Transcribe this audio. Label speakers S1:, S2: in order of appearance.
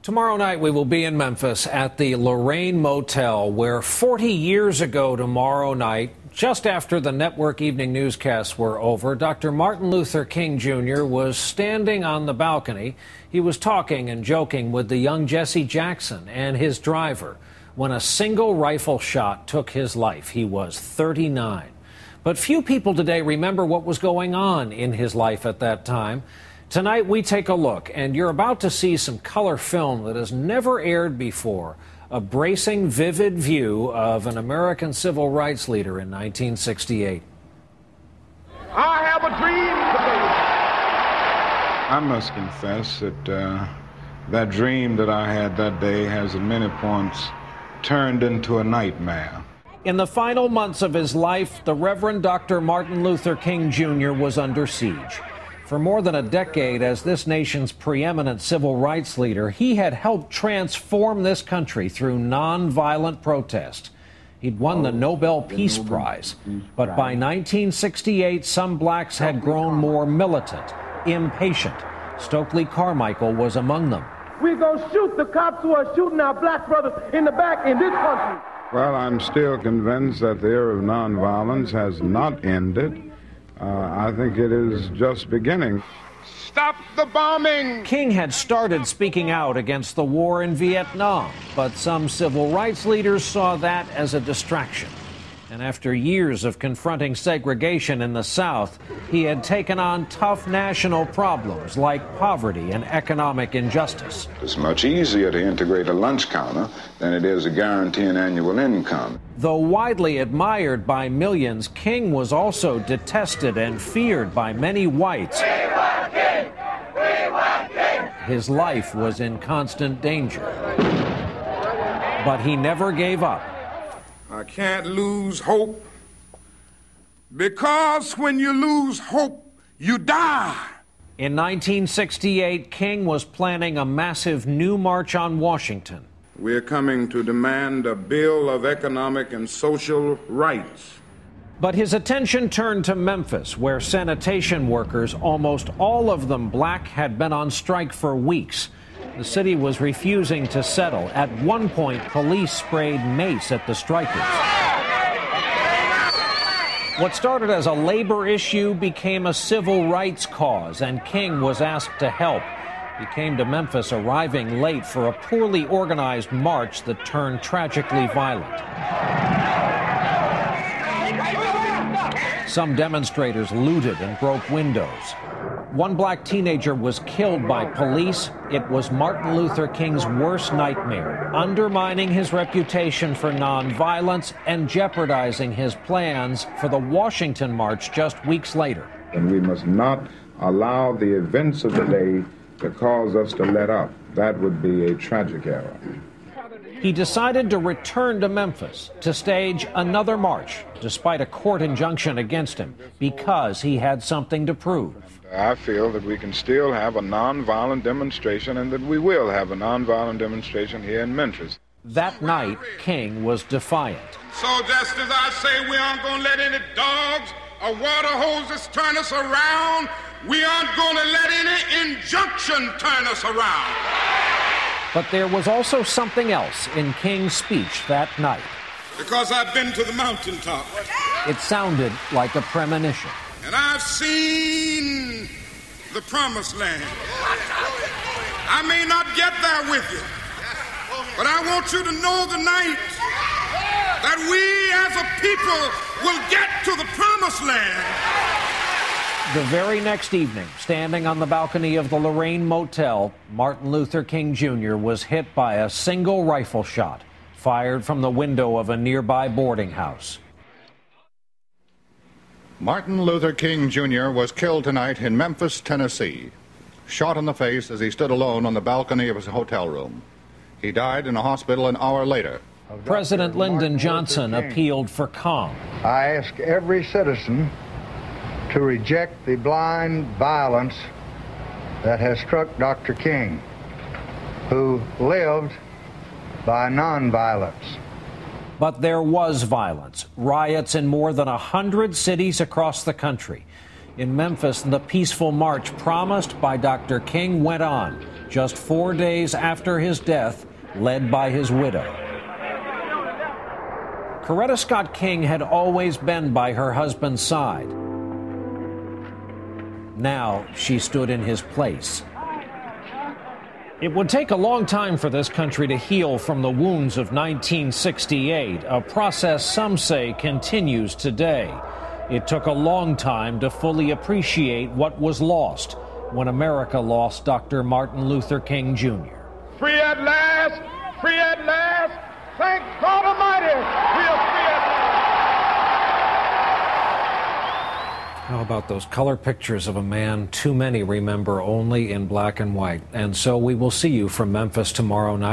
S1: Tomorrow night we will be in Memphis at the Lorraine Motel, where 40 years ago tomorrow night, just after the network evening newscasts were over, Dr. Martin Luther King Jr. was standing on the balcony. He was talking and joking with the young Jesse Jackson and his driver when a single rifle shot took his life. He was 39. But few people today remember what was going on in his life at that time. Tonight we take a look, and you're about to see some color film that has never aired before. A bracing, vivid view of an American civil rights leader in 1968.
S2: I have a dream today.
S3: I must confess that that dream that I had that day has at many points turned into a nightmare.
S1: In the final months of his life, the Reverend Dr. Martin Luther King Jr. was under siege. For more than a decade as this nation's preeminent civil rights leader, he had helped transform this country through nonviolent protest. He'd won the Nobel Peace Prize. But by 1968, some blacks had grown more militant, impatient. Stokely Carmichael was among them.
S2: We're going to shoot the cops who are shooting our black brothers in the back in this country.
S3: Well, I'm still convinced that the era of nonviolence has not ended. I think it is just beginning.
S2: Stop the bombing!
S1: King had started speaking out against the war in Vietnam, but some civil rights leaders saw that as a distraction. And after years of confronting segregation in the South, he had taken on tough national problems like poverty and economic injustice.
S4: It's much easier to integrate a lunch counter than it is to guarantee an annual income.
S1: Though widely admired by millions, King was also detested and feared by many whites.
S2: We want King! We want King!
S1: His life was in constant danger. But he never gave up.
S5: I can't lose hope, because when you lose hope, you die.
S1: In 1968, King was planning a massive new march on Washington.
S5: We're coming to demand a bill of economic and social rights.
S1: But his attention turned to Memphis, where sanitation workers, almost all of them black, had been on strike for weeks. The city was refusing to settle. At one point, police sprayed mace at the strikers. What started as a labor issue became a civil rights cause, and King was asked to help. He came to Memphis arriving late for a poorly organized march that turned tragically violent. Some demonstrators looted and broke windows. One black teenager was killed by police. It was Martin Luther King's worst nightmare, undermining his reputation for nonviolence and jeopardizing his plans for the Washington March just weeks later.
S3: And we must not allow the events of the day to cause us to let up. That would be a tragic error.
S1: He decided to return to Memphis to stage another march, despite a court injunction against him, because he had something to prove.
S3: I feel that we can still have a nonviolent demonstration, and that we will have a nonviolent demonstration here in Memphis.
S1: That night, King was defiant.
S5: So just as I say we aren't going to let any dogs or water hoses turn us around, we aren't going to let any injunction turn us around.
S1: But there was also something else in King's speech that night.
S5: Because I've been to the mountaintop.
S1: It sounded like a premonition.
S5: And I've seen the promised land. I may not get there with you, but I want you to know tonight that we as a people will get to the promised land.
S1: The very next evening, standing on the balcony of the Lorraine Motel, Martin Luther King Jr. was hit by a single rifle shot fired from the window of a nearby boarding house.
S6: Martin Luther King Jr. was killed tonight in Memphis, Tennessee, shot in the face as he stood alone on the balcony of his hotel room. He died in a hospital an hour later.
S1: President Lyndon Johnson appealed for calm.
S7: I ask every citizen to reject the blind violence that has struck Dr. King, who lived by nonviolence.
S1: But there was violence, riots in more than 100 cities across the country. In Memphis, the peaceful march promised by Dr. King went on. just 4 days after his death, led by his widow. Coretta Scott King had always been by her husband's side. Now she stood in his place. It would take a long time for this country to heal from the wounds of 1968, a process some say continues today. It took a long time to fully appreciate what was lost when America lost Dr. Martin Luther King Jr.
S2: Free at last! Free at last! Thank God Almighty! We are free at last!
S1: How about those color pictures of a man too many remember only in black and white? And so we will see you from Memphis tomorrow night.